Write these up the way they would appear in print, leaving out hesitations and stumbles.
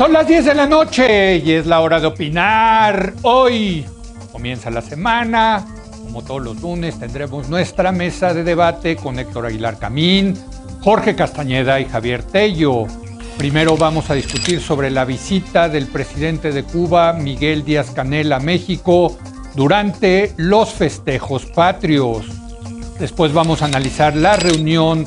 Son las 10 de la noche y es la hora de opinar. Hoy comienza la semana. Como todos los lunes tendremos nuestra mesa de debate con Héctor Aguilar Camín, Jorge Castañeda y Javier Tello. Primero vamos a discutir sobre la visita del presidente de Cuba, Miguel Díaz-Canel, a México durante los festejos patrios. Después vamos a analizar la reunión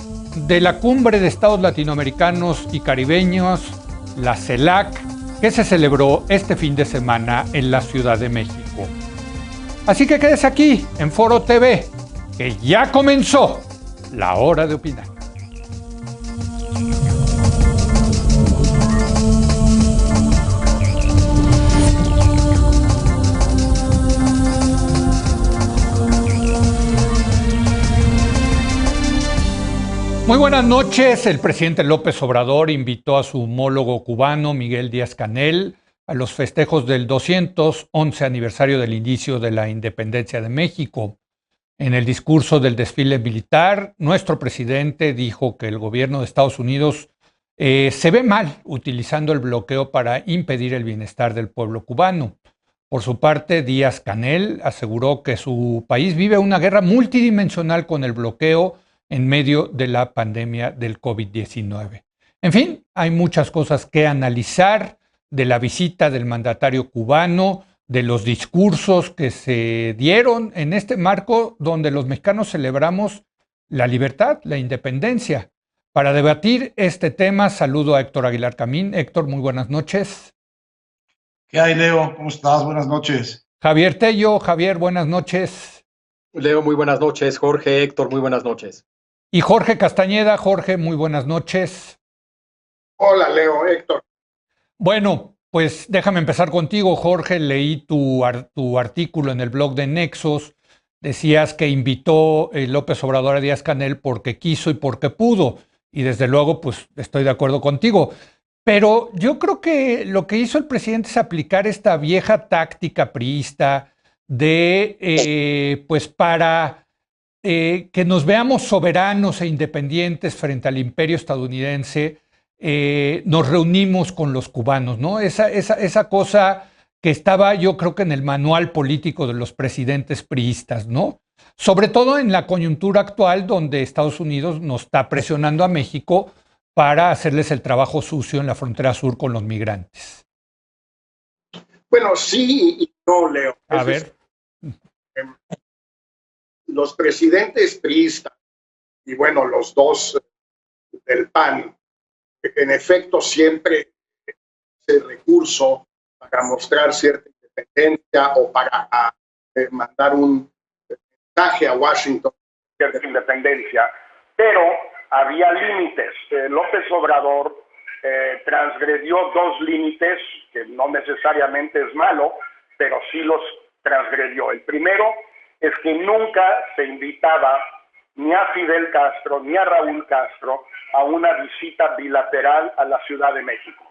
de la Cumbre de Estados Latinoamericanos y Caribeños, la CELAC, que se celebró este fin de semana en la Ciudad de México. Así que quédese aquí en Foro TV, que ya comenzó la hora de opinar. Muy buenas noches. El presidente López Obrador invitó a su homólogo cubano, Miguel Díaz-Canel, a los festejos del 211 aniversario del inicio de la independencia de México. En el discurso del desfile militar, nuestro presidente dijo que el gobierno de Estados Unidos se ve mal utilizando el bloqueo para impedir el bienestar del pueblo cubano. Por su parte, Díaz-Canel aseguró que su país vive una guerra multidimensional con el bloqueo en medio de la pandemia del COVID-19. En fin, hay muchas cosas que analizar de la visita del mandatario cubano, de los discursos que se dieron en este marco donde los mexicanos celebramos la libertad, la independencia. Para debatir este tema, saludo a Héctor Aguilar Camín. Héctor, muy buenas noches. ¿Qué hay, Leo? ¿Cómo estás? Buenas noches. Javier Tello. Javier, buenas noches. Leo, muy buenas noches. Jorge, Héctor, muy buenas noches. Y Jorge Castañeda. Jorge, muy buenas noches. Hola, Leo, Héctor. Bueno, pues déjame empezar contigo, Jorge. Leí tu artículo en el blog de Nexos. Decías que invitó López Obrador a Díaz-Canel porque quiso y porque pudo. Y desde luego, pues estoy de acuerdo contigo. Pero yo creo que lo que hizo el presidente es aplicar esta vieja táctica priista de, pues para que nos veamos soberanos e independientes frente al imperio estadounidense. Nos reunimos con los cubanos, ¿no? Esa cosa que estaba, yo creo que en el manual político de los presidentes priistas, ¿no? Sobre todo en la coyuntura actual, donde Estados Unidos nos está presionando a México para hacerles el trabajo sucio en la frontera sur con los migrantes. Bueno, sí y no, Leo. A ver. Los presidentes priistas y, bueno, los dos del PAN, en efecto, siempre ese recurso para mostrar cierta independencia o para mandar un mensaje a Washington de cierta independencia, pero había límites. López Obrador transgredió dos límites, que no necesariamente es malo, pero sí los transgredió. El primero es que nunca se invitaba ni a Fidel Castro ni a Raúl Castro a una visita bilateral a la Ciudad de México.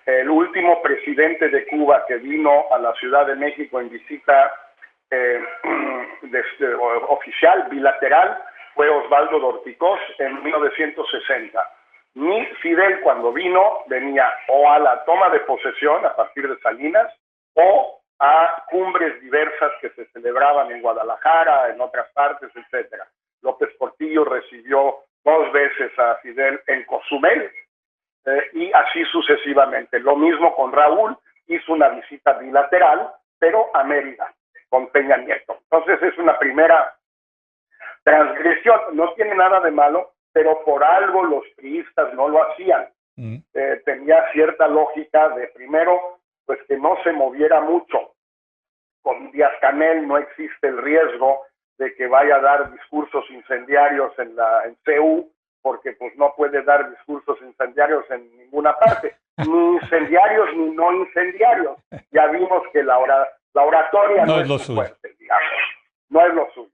El último presidente de Cuba que vino a la Ciudad de México en visita oficial, bilateral, fue Osvaldo Dorticós en 1960. Ni Fidel, cuando vino, venía o a la toma de posesión a partir de Salinas o a cumbres diversas que se celebraban en Guadalajara, en otras partes, etc. López Portillo recibió 2 veces a Fidel en Cozumel y así sucesivamente. Lo mismo con Raúl, hizo una visita bilateral, pero a Mérida, con Peña Nieto. Entonces es una primera transgresión. No tiene nada de malo, pero por algo los priistas no lo hacían. Tenía cierta lógica de, primero, pues que no se moviera mucho. Con Díaz-Canel no existe el riesgo de que vaya a dar discursos incendiarios en CEU, porque pues no puede dar discursos incendiarios en ninguna parte, ni incendiarios ni no incendiarios. Ya vimos que la oratoria no es lo fuerte, digamos, no es lo suyo.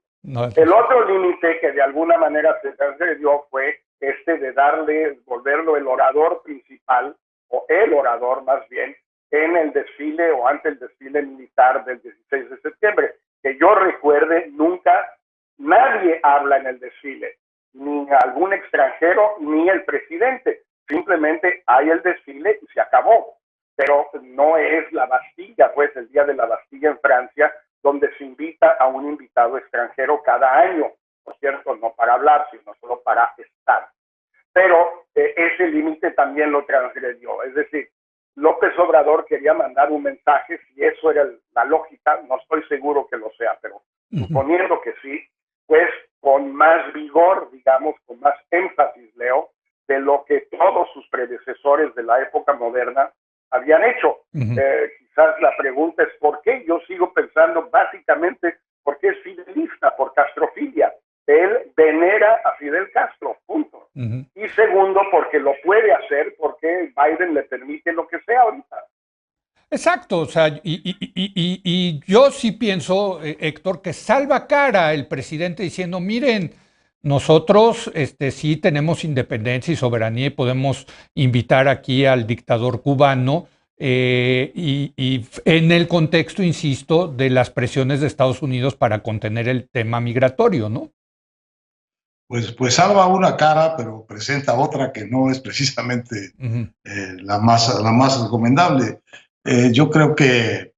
El otro límite que de alguna manera se transgredió fue este de volverlo el orador principal, o el orador más bien, en el desfile o ante el desfile militar del 16 de septiembre. Que yo recuerde, nunca nadie habla en el desfile, ni algún extranjero, ni el presidente. Simplemente hay el desfile y se acabó. pero no es la Bastilla, pues el Día de la Bastilla en Francia, donde se invita a un invitado extranjero cada año, por cierto, no para hablar, sino solo para estar. Pero ese límite también lo transgredió, es decir, López Obrador quería mandar un mensaje, si eso era la lógica, no estoy seguro que lo sea, pero suponiendo que sí, pues con más vigor, digamos, con más énfasis, Leo, de lo que todos sus predecesores de la época moderna habían hecho. Quizás la pregunta es ¿por qué? Yo sigo pensando básicamente porque es fidelista, por castrofilia. Él venera a Fidel Castro, punto. Y segundo, porque lo puede hacer, porque Biden le permite lo que sea ahorita. Exacto, o sea, y yo sí pienso, Héctor, que salva cara el presidente diciendo, miren, nosotros sí tenemos independencia y soberanía y podemos invitar aquí al dictador cubano y en el contexto, insisto, de las presiones de Estados Unidos para contener el tema migratorio, ¿no? Pues salva una cara, pero presenta otra que no es precisamente la más recomendable. Yo creo que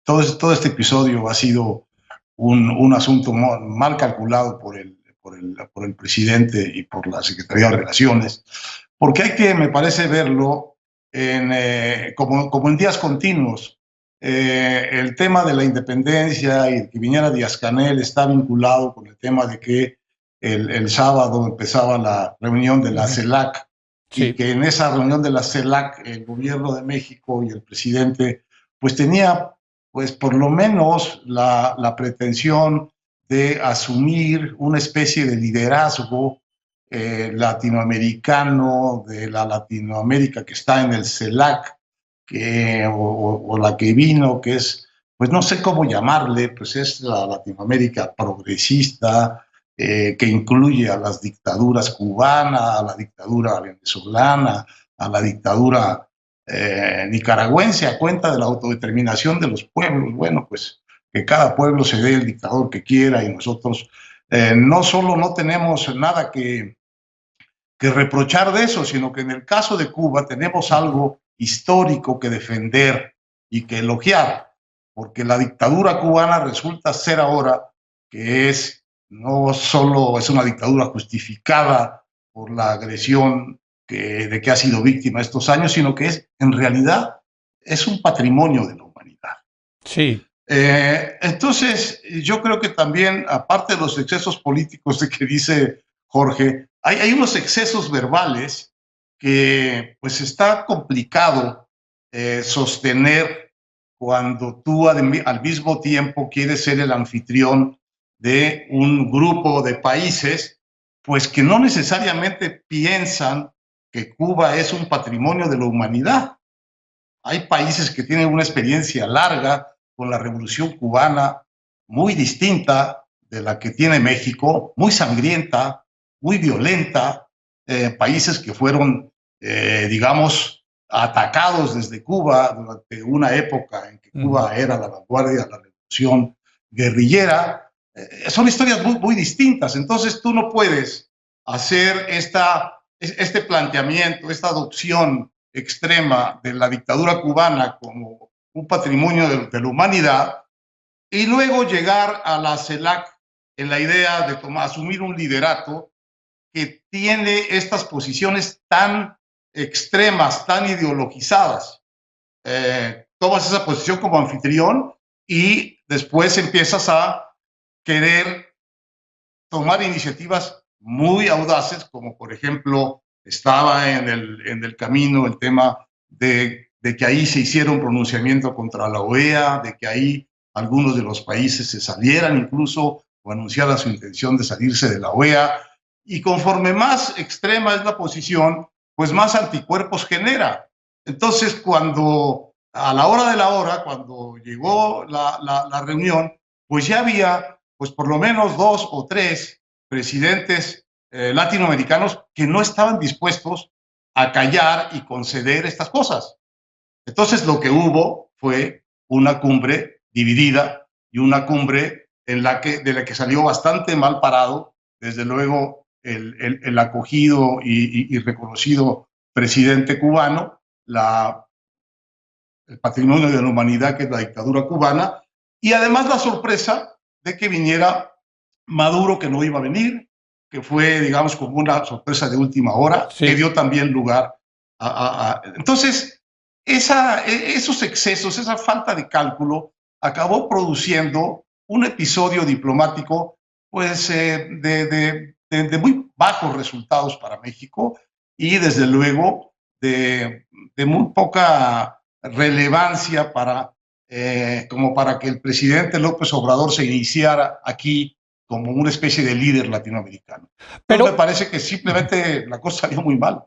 todo este episodio ha sido un asunto mal calculado por el presidente y por la Secretaría de Relaciones, porque hay que, me parece, verlo como en días continuos. El tema de la independencia y que viniera Díaz-Canel está vinculado con el tema de que el sábado empezaba la reunión de la CELAC, sí, y que en esa reunión de la CELAC el gobierno de México y el presidente pues tenía pues por lo menos la pretensión de asumir una especie de liderazgo latinoamericano de la Latinoamérica que está en el CELAC, o la que vino, que es, pues no sé cómo llamarle, pues es la Latinoamérica progresista, que incluye a las dictaduras cubanas, a la dictadura venezolana, a la dictadura nicaragüense, a cuenta de la autodeterminación de los pueblos. Bueno, pues que cada pueblo se dé el dictador que quiera, y nosotros no solo no tenemos nada que reprochar de eso, sino que en el caso de Cuba tenemos algo histórico que defender y que elogiar, porque la dictadura cubana resulta ser ahora que no solo es una dictadura justificada por la agresión de que ha sido víctima estos años, sino que en realidad es un patrimonio de la humanidad. Sí. Entonces, yo creo que también, aparte de los excesos políticos de que dice Jorge, hay unos excesos verbales que pues está complicado sostener cuando tú al mismo tiempo quieres ser el anfitrión de un grupo de países pues que no necesariamente piensan que Cuba es un patrimonio de la humanidad. Hay países que tienen una experiencia larga con la Revolución Cubana, muy distinta de la que tiene México, muy sangrienta, muy violenta, países que fueron, digamos, atacados desde Cuba durante una época en que Cuba era la vanguardia de la revolución guerrillera. Son historias muy distintas. Entonces tú no puedes hacer este planteamiento, esta adopción extrema de la dictadura cubana como un patrimonio de la humanidad y luego llegar a la CELAC en la idea de asumir un liderato que tiene estas posiciones tan extremas, tan ideologizadas. Tomas esa posición como anfitrión y después empiezas a querer tomar iniciativas muy audaces, como por ejemplo estaba en el camino el tema de que ahí se hiciera un pronunciamiento contra la OEA, de que ahí algunos de los países se salieran incluso o anunciaran su intención de salirse de la OEA. Y conforme más extrema es la posición, pues más anticuerpos genera. Entonces, cuando a la hora de la hora, cuando llegó la reunión, pues ya había pues por lo menos 2 o 3 presidentes latinoamericanos que no estaban dispuestos a callar y conceder estas cosas. Entonces lo que hubo fue una cumbre dividida y una cumbre de la que salió bastante mal parado, desde luego el acogido y reconocido presidente cubano, el patrimonio de la humanidad, que es la dictadura cubana, y además la sorpresa de que viniera Maduro, que no iba a venir, que fue, digamos, como una sorpresa de última hora, Sí. que dio también lugar Entonces, esos excesos, esa falta de cálculo, acabó produciendo un episodio diplomático pues, de muy bajos resultados para México y, desde luego, de muy poca relevancia como para que el presidente López Obrador se iniciara aquí como una especie de líder latinoamericano. Pero me parece que simplemente la cosa salió muy mal.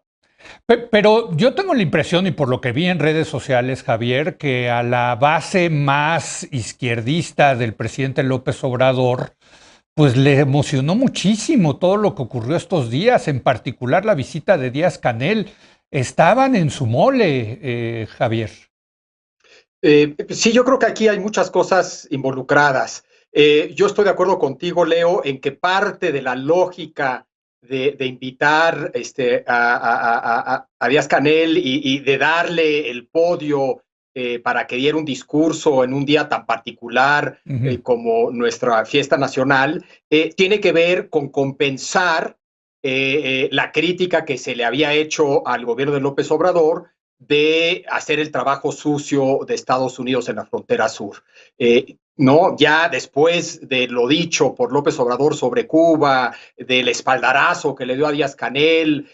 Pero yo tengo la impresión, y por lo que vi en redes sociales, Javier, que a la base más izquierdista del presidente López Obrador, pues le emocionó muchísimo todo lo que ocurrió estos días, en particular la visita de Díaz-Canel. Estaban en su mole, Javier. Sí, yo creo que aquí hay muchas cosas involucradas. Yo estoy de acuerdo contigo, Leo, en que parte de la lógica de invitar a Díaz-Canel y de darle el podio para que diera un discurso en un día tan particular como nuestra fiesta nacional, tiene que ver con compensar la crítica que se le había hecho al gobierno de López Obrador de hacer el trabajo sucio de Estados Unidos en la frontera sur. ¿No? Ya después de lo dicho por López Obrador sobre Cuba, del espaldarazo que le dio a Díaz-Canel,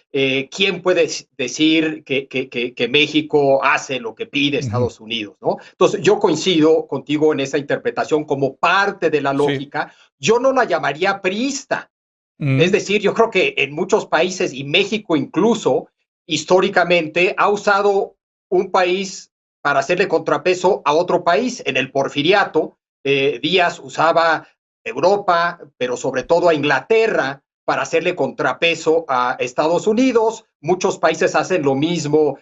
¿quién puede decir que México hace lo que pide Estados Unidos? ¿No? Entonces, yo coincido contigo en esa interpretación como parte de la lógica. Sí. Yo no la llamaría priista. Es decir, yo creo que en muchos países, y México incluso, históricamente ha usado un país para hacerle contrapeso a otro país. En el porfiriato, Díaz usaba Europa, pero sobre todo a Inglaterra, para hacerle contrapeso a Estados Unidos. Muchos países hacen lo mismo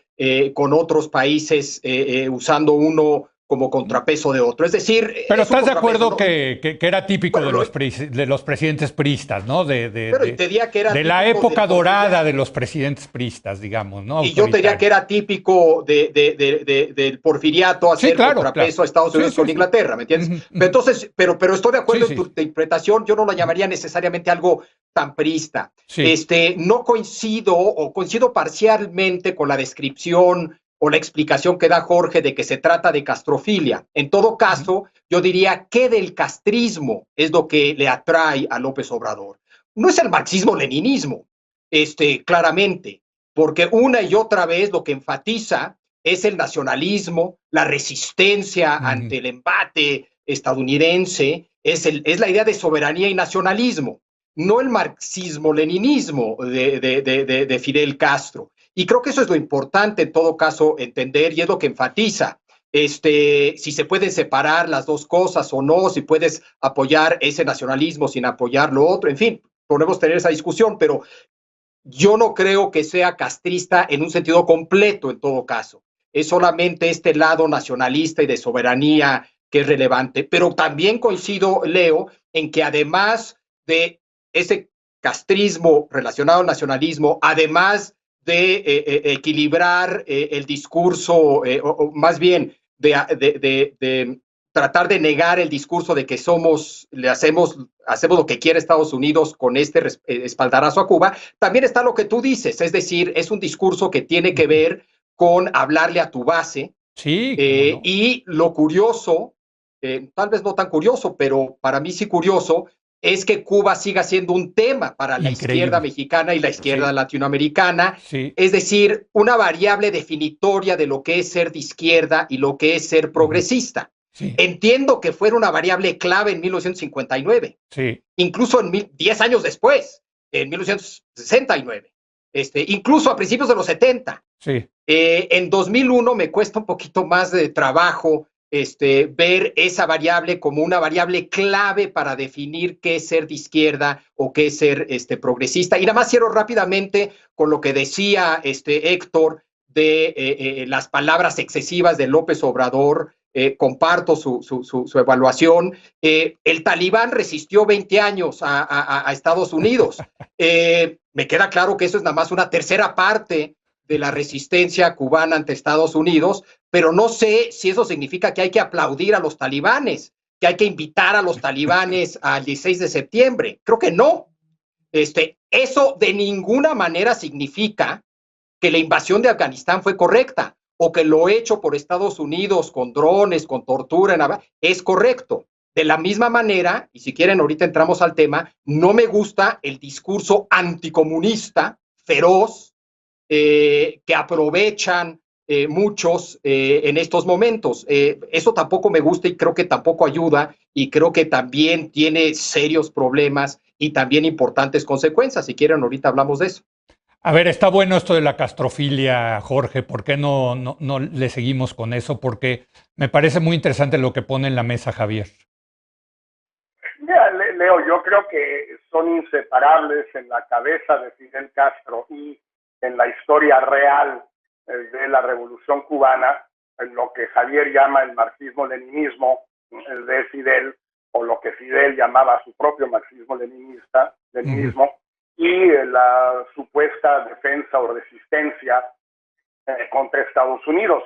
con otros países, usando uno como contrapeso de otro. Es decir... Pero estás de acuerdo, ¿no? que era típico bueno, de los presidentes priistas, ¿no? De la época dorada de los presidentes priistas, digamos, ¿no? Y yo te diría que era típico del porfiriato hacer contrapeso a Estados Unidos con Inglaterra, ¿me entiendes? Entonces, pero estoy de acuerdo en tu interpretación. Yo no la llamaría necesariamente algo tan priista. No coincido, o coincido parcialmente con la descripción o la explicación que da Jorge de que se trata de castrofilia. En todo caso, yo diría que del castrismo es lo que le atrae a López Obrador. No es el marxismo-leninismo, claramente, porque una y otra vez lo que enfatiza es el nacionalismo, la resistencia ante el embate estadounidense, es la idea de soberanía y nacionalismo, no el marxismo-leninismo de Fidel Castro. Y creo que eso es lo importante en todo caso entender, y es lo que enfatiza. Si se pueden separar las dos cosas o no, si puedes apoyar ese nacionalismo sin apoyar lo otro, en fin, podemos tener esa discusión, pero yo no creo que sea castrista en un sentido completo en todo caso. Es solamente este lado nacionalista y de soberanía que es relevante. Pero también coincido, Leo, en que además de ese castrismo relacionado al nacionalismo, además de equilibrar el discurso, o más bien de tratar de negar el discurso de que hacemos lo que quiere Estados Unidos con este espaldarazo a Cuba, también está lo que tú dices, es decir, es un discurso que tiene que ver con hablarle a tu base. Sí, no. Y lo curioso, tal vez no tan curioso, pero para mí sí curioso, es que Cuba siga siendo un tema para la izquierda mexicana y la izquierda latinoamericana. Sí. Es decir, una variable definitoria de lo que es ser de izquierda y lo que es ser progresista. Sí. Entiendo que fuera una variable clave en 1959, incluso 10 años después, en 1969, incluso a principios de los 70. En 2001 me cuesta un poquito más de trabajo ver esa variable como una variable clave para definir qué es ser de izquierda o qué es ser progresista. Y nada más cierro rápidamente con lo que decía Héctor de las palabras excesivas de López Obrador. Comparto su evaluación. El talibán resistió 20 años a Estados Unidos. Me queda claro que eso es nada más una tercera parte de la resistencia cubana ante Estados Unidos, pero no sé si eso significa que hay que aplaudir a los talibanes, que hay que invitar a los talibanes al 16 de septiembre. Creo que no. Eso de ninguna manera significa que la invasión de Afganistán fue correcta o que lo hecho por Estados Unidos con drones, con tortura, es correcto. De la misma manera, y si quieren ahorita entramos al tema, no me gusta el discurso anticomunista, feroz, que aprovechan muchos en estos momentos. Eso tampoco me gusta y creo que tampoco ayuda y creo que también tiene serios problemas y también importantes consecuencias. Si quieren, ahorita hablamos de eso. A ver, está bueno esto de la castrofilia, Jorge. ¿Por qué no le seguimos con eso? Porque me parece muy interesante lo que pone en la mesa Javier. Mira, Leo, yo creo que son inseparables en la cabeza de Fidel Castro y en la historia real de la Revolución Cubana, en lo que Javier llama el marxismo-leninismo de Fidel, o lo que Fidel llamaba su propio marxismo-leninismo, y la supuesta defensa o resistencia contra Estados Unidos.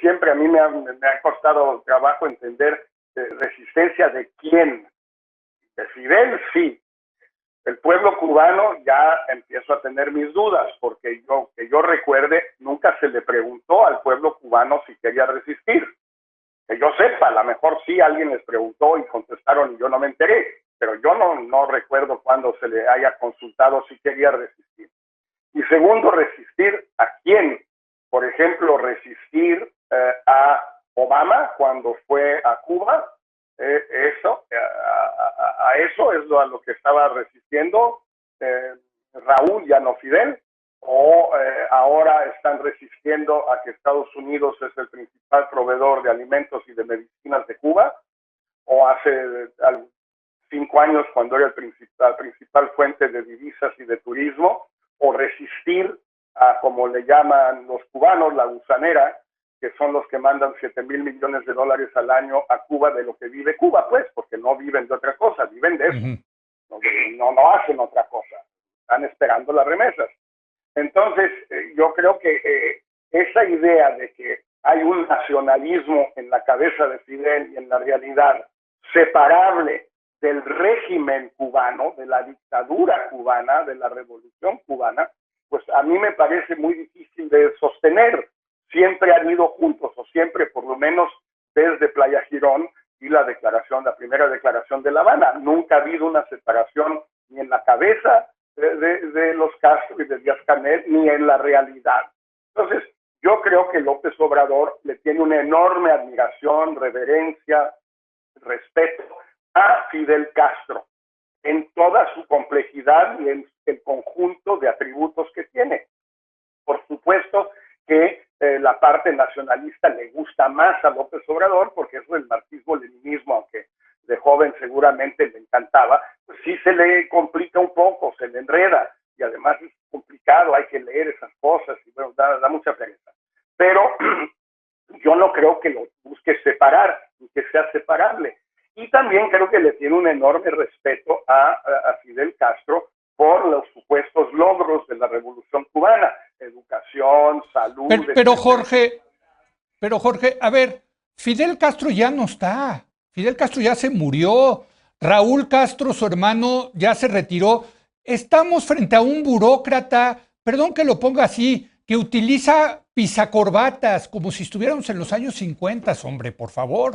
Siempre a mí me ha costado trabajo entender resistencia de quién. De Fidel, sí. El pueblo cubano ya empiezo a tener mis dudas, porque que yo recuerde, nunca se le preguntó al pueblo cubano si quería resistir. Que yo sepa, a lo mejor sí alguien les preguntó y contestaron y yo no me enteré, pero yo no recuerdo cuándo se le haya consultado si quería resistir. Y segundo, resistir a quién. Por ejemplo, resistir a Obama cuando fue a Cuba. Eso es a lo que estaba resistiendo Raúl, ya no Fidel, o ahora están resistiendo a que Estados Unidos es el principal proveedor de alimentos y de medicinas de Cuba, o hace 5 años cuando era la principal fuente de divisas y de turismo, o resistir a, como le llaman los cubanos, la gusanera, que son los que mandan $7,000 millones al año a Cuba de lo que vive Cuba, pues, porque no viven de otra cosa, viven de eso. No hacen otra cosa. Están esperando las remesas. Entonces, yo creo que esa idea de que hay un nacionalismo en la cabeza de Fidel y en la realidad separable del régimen cubano, de la dictadura cubana, de la revolución cubana, pues a mí me parece muy difícil de sostener. Siempre han ido juntos, o siempre, por lo menos desde Playa Girón y la primera declaración de La Habana. Nunca ha habido una separación ni en la cabeza de los Castro y de Díaz-Canel, ni en la realidad. Entonces, yo creo que López Obrador le tiene una enorme admiración, reverencia, respeto a Fidel Castro en toda su complejidad y en el conjunto de atributos que tiene. Por supuesto que la parte nacionalista le gusta más a López Obrador, porque eso del marxismo-leninismo, aunque de joven seguramente le encantaba, pues sí se le complica un poco, se le enreda, y además es complicado, hay que leer esas cosas, y bueno, da mucha pereza. Pero yo no creo que lo busque separar, ni que sea separable. Y también creo que le tiene un enorme respeto a Fidel Castro por los supuestos logros de la Revolución Cubana, educación, salud. Pero Jorge, a ver, Fidel Castro ya no está. Fidel Castro ya se murió. Raúl Castro, su hermano, ya se retiró. Estamos frente a un burócrata, perdón que lo ponga así, que utiliza pisacorbatas como si estuviéramos en los años 50, hombre, por favor.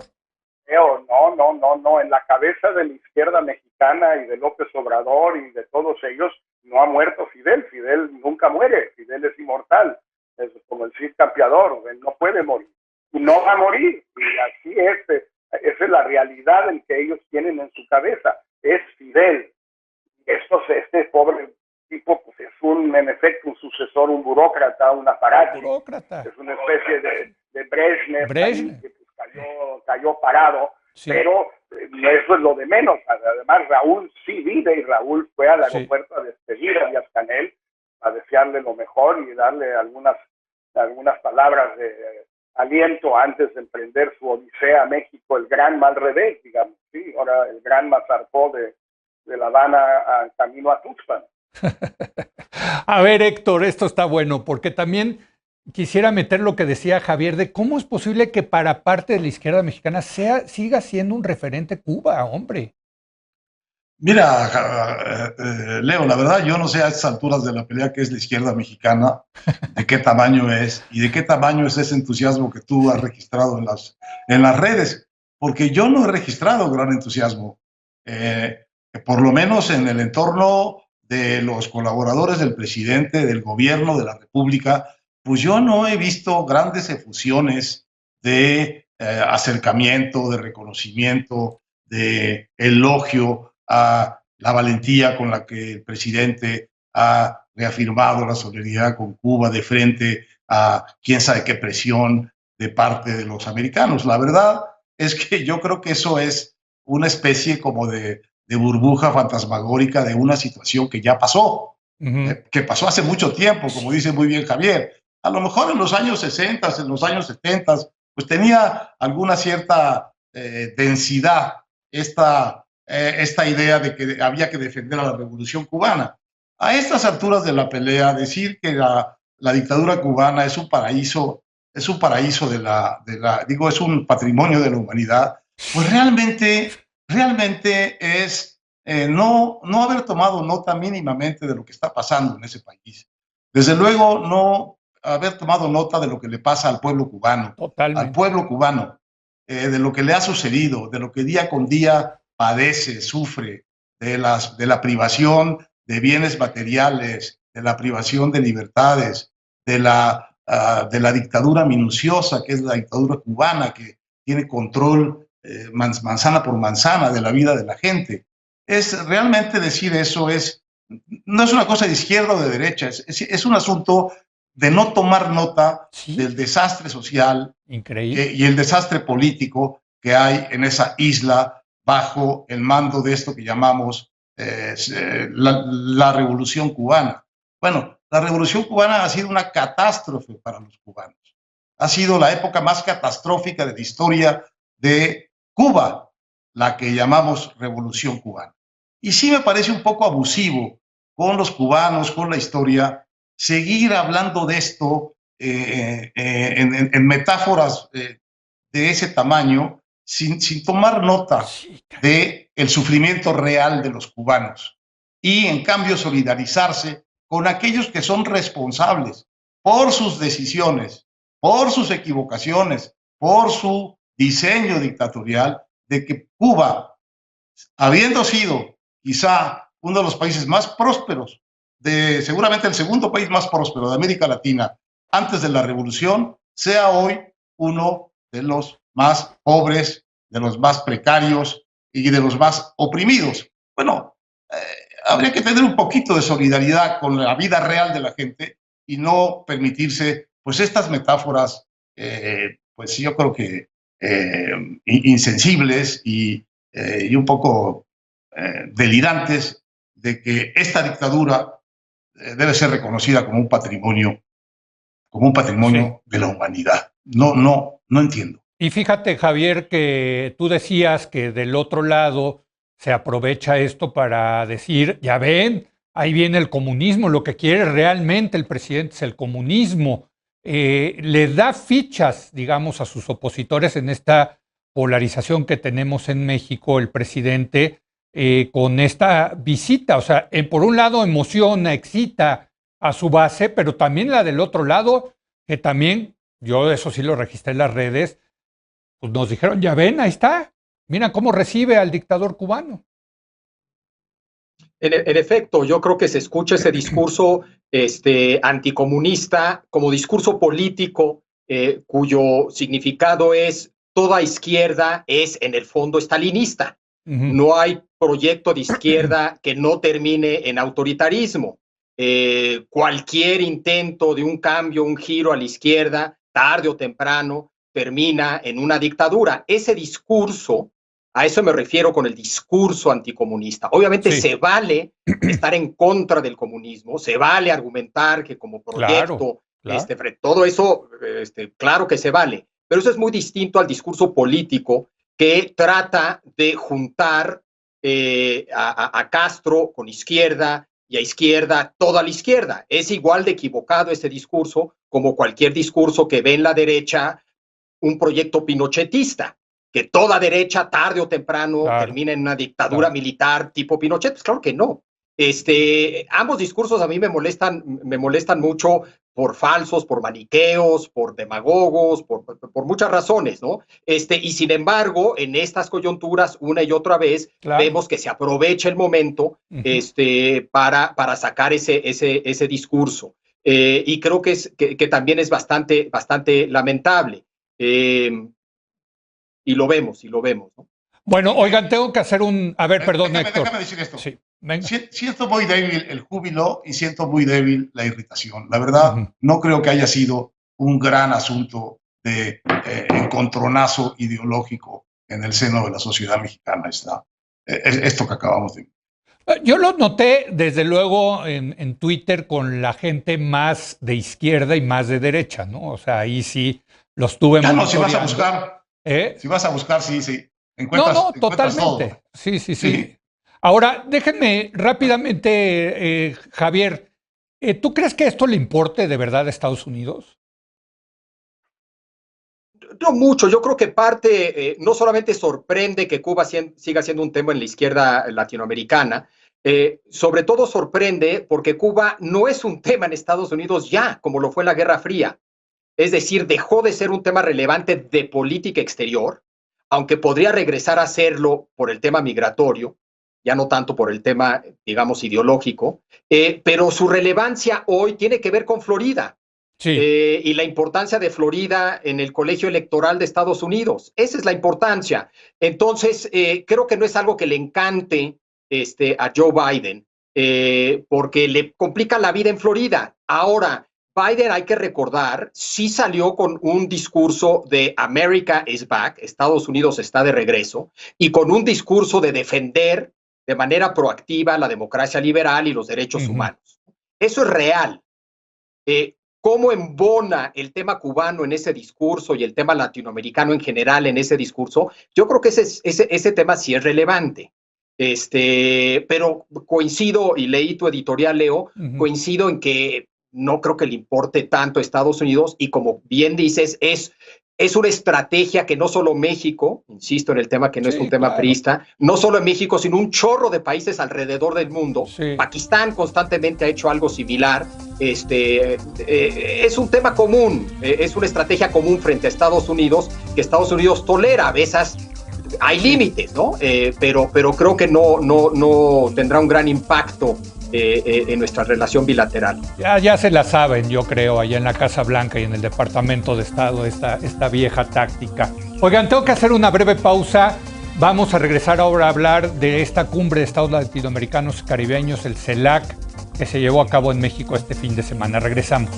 No, en la cabeza de la izquierda mexicana y de López Obrador y de todos ellos no ha muerto Fidel. Fidel nunca muere, Fidel es inmortal, es como el Cid Campeador, él no puede morir y no va a morir, y así esa es la realidad en que ellos tienen en su cabeza, es Fidel. Este pobre tipo pues es en efecto un sucesor, un burócrata, un aparato, es una especie de Brezhnev. Que pues, cayó parado. Sí. Pero eso es lo de menos. Además, Raúl sí vive y Raúl fue al aeropuerto a despedir a Díaz-Canel, a desearle lo mejor y darle algunas palabras de aliento antes de emprender su odisea a México, el gran mal revés, digamos. Sí, ahora el gran Mazarcó de La Habana camino a Tuxpan. A ver, Héctor, esto está bueno, porque también quisiera meter lo que decía Javier de cómo es posible que para parte de la izquierda mexicana siga siendo un referente Cuba, hombre. Mira, Leo, la verdad yo no sé a estas alturas de la pelea qué es la izquierda mexicana, de qué tamaño es y de qué tamaño es ese entusiasmo que tú has registrado en las redes, porque yo no he registrado gran entusiasmo, por lo menos en el entorno de los colaboradores del presidente, del gobierno de la República, pues yo no he visto grandes efusiones de acercamiento, de reconocimiento, de elogio a la valentía con la que el presidente ha reafirmado la solidaridad con Cuba de frente a quién sabe qué presión de parte de los americanos. La verdad es que yo creo que eso es una especie como de burbuja fantasmagórica de una situación que ya pasó, que pasó hace mucho tiempo, como dice muy bien Javier. A lo mejor en los años 60, en los años 70, pues tenía alguna cierta densidad esta idea de que había que defender a la revolución cubana. A estas alturas de la pelea, decir que la dictadura cubana es un paraíso es un patrimonio de la humanidad, pues realmente es no haber tomado nota mínimamente de lo que está pasando en ese país. Desde luego, no haber tomado nota de lo que le pasa al pueblo cubano. Totalmente. Al pueblo cubano, de lo que le ha sucedido, de lo que día con día padece, sufre, de la privación de bienes materiales, de la privación de libertades, de la dictadura minuciosa, que es la dictadura cubana, que tiene control manzana por manzana de la vida de la gente. Realmente decir eso no es una cosa de izquierda o de derecha, es un asunto de no tomar nota del desastre social y el desastre político que hay en esa isla bajo el mando de esto que llamamos la Revolución Cubana. Bueno, la Revolución Cubana ha sido una catástrofe para los cubanos. Ha sido la época más catastrófica de la historia de Cuba, la que llamamos Revolución Cubana. Y sí me parece un poco abusivo con los cubanos, con la historia, seguir hablando de esto en metáforas de ese tamaño, sin tomar nota del sufrimiento real de los cubanos y en cambio solidarizarse con aquellos que son responsables por sus decisiones, por sus equivocaciones, por su diseño dictatorial, de que Cuba, habiendo sido quizá uno de los países más prósperos, seguramente el segundo país más próspero de América Latina antes de la revolución, sea hoy uno de los más pobres, de los más precarios y de los más oprimidos. Bueno, habría que tener un poquito de solidaridad con la vida real de la gente y no permitirse pues estas metáforas, pues yo creo que insensibles y un poco delirantes de que esta dictadura debe ser reconocida como un patrimonio de la humanidad. No entiendo. Y fíjate, Javier, que tú decías que del otro lado se aprovecha esto para decir, ya ven, ahí viene el comunismo, lo que quiere realmente el presidente es el comunismo. Le da fichas, digamos, a sus opositores en esta polarización que tenemos en México, el presidente, con esta visita. O sea, por un lado emociona, excita a su base, pero también la del otro lado, que también, yo eso sí lo registré en las redes, pues nos dijeron, ya ven, ahí está, mira cómo recibe al dictador cubano. En efecto, yo creo que se escucha ese discurso anticomunista como discurso político, cuyo significado es toda izquierda es en el fondo estalinista. No hay proyecto de izquierda que no termine en autoritarismo. Cualquier intento de un cambio, un giro a la izquierda, tarde o temprano, termina en una dictadura. Ese discurso, a eso me refiero con el discurso anticomunista. Obviamente se vale estar en contra del comunismo, se vale argumentar que como proyecto, todo eso, claro que se vale, pero eso es muy distinto al discurso político que trata de juntar a Castro con izquierda y a izquierda, toda la izquierda. Es igual de equivocado ese discurso como cualquier discurso que ve en la derecha un proyecto pinochetista, que toda derecha tarde o temprano termina en una dictadura militar tipo Pinochet. Pues claro que no. Ambos discursos a mí me molestan mucho por falsos, por maniqueos, por demagogos, por muchas razones, ¿no? Y sin embargo, en estas coyunturas, una y otra vez, vemos que se aprovecha el momento para sacar ese discurso. Y creo que también es bastante lamentable. Y lo vemos, ¿no? Bueno, oigan, tengo que hacer un... A ver, perdón, Héctor. Déjame decir esto. Sí, siento muy débil el júbilo y siento muy débil la irritación. La verdad, no creo que haya sido un gran asunto de encontronazo ideológico en el seno de la sociedad mexicana. Esto que acabamos de... Yo lo noté, desde luego, en Twitter con la gente más de izquierda y más de derecha, ¿no? O sea, ahí sí los tuve monitoreando. Si vas a buscar, si vas a buscar, sí. No, totalmente. Todo. Sí. Ahora, déjenme rápidamente, Javier, ¿tú crees que esto le importe de verdad a Estados Unidos? No mucho. Yo creo que parte, no solamente sorprende que Cuba siga siendo un tema en la izquierda latinoamericana, sobre todo sorprende porque Cuba no es un tema en Estados Unidos ya, como lo fue en la Guerra Fría. Es decir, dejó de ser un tema relevante de política exterior, aunque podría regresar a serlo por el tema migratorio, ya no tanto por el tema, digamos, ideológico, pero su relevancia hoy tiene que ver con Florida. Sí. Y la importancia de Florida en el colegio electoral de Estados Unidos. Esa es la importancia. Entonces, creo que no es algo que le encante a Joe Biden, porque le complica la vida en Florida. Ahora, Biden, hay que recordar, sí salió con un discurso de America is back, Estados Unidos está de regreso, y con un discurso de defender de manera proactiva la democracia liberal y los derechos humanos. Eso es real. ¿Cómo embona el tema cubano en ese discurso y el tema latinoamericano en general en ese discurso? Yo creo que ese tema sí es relevante. Pero coincido, y leí tu editorial, Leo, coincido en que no creo que le importe tanto a Estados Unidos, y como bien dices, es una estrategia que no solo México, insisto en el tema que no es un tema priista, no solo en México, sino un chorro de países alrededor del mundo. Pakistán constantemente ha hecho algo similar. Es un tema común, es una estrategia común frente a Estados Unidos, que Estados Unidos tolera. A veces hay límites, ¿no? Pero creo que no tendrá un gran impacto en nuestra relación bilateral. Ya se la saben, yo creo, allá en la Casa Blanca y en el Departamento de Estado, esta vieja táctica. Oigan, tengo que hacer una breve pausa. Vamos a regresar ahora a hablar de esta cumbre de Estados Latinoamericanos y Caribeños, el CELAC, que se llevó a cabo en México este fin de semana. Regresamos.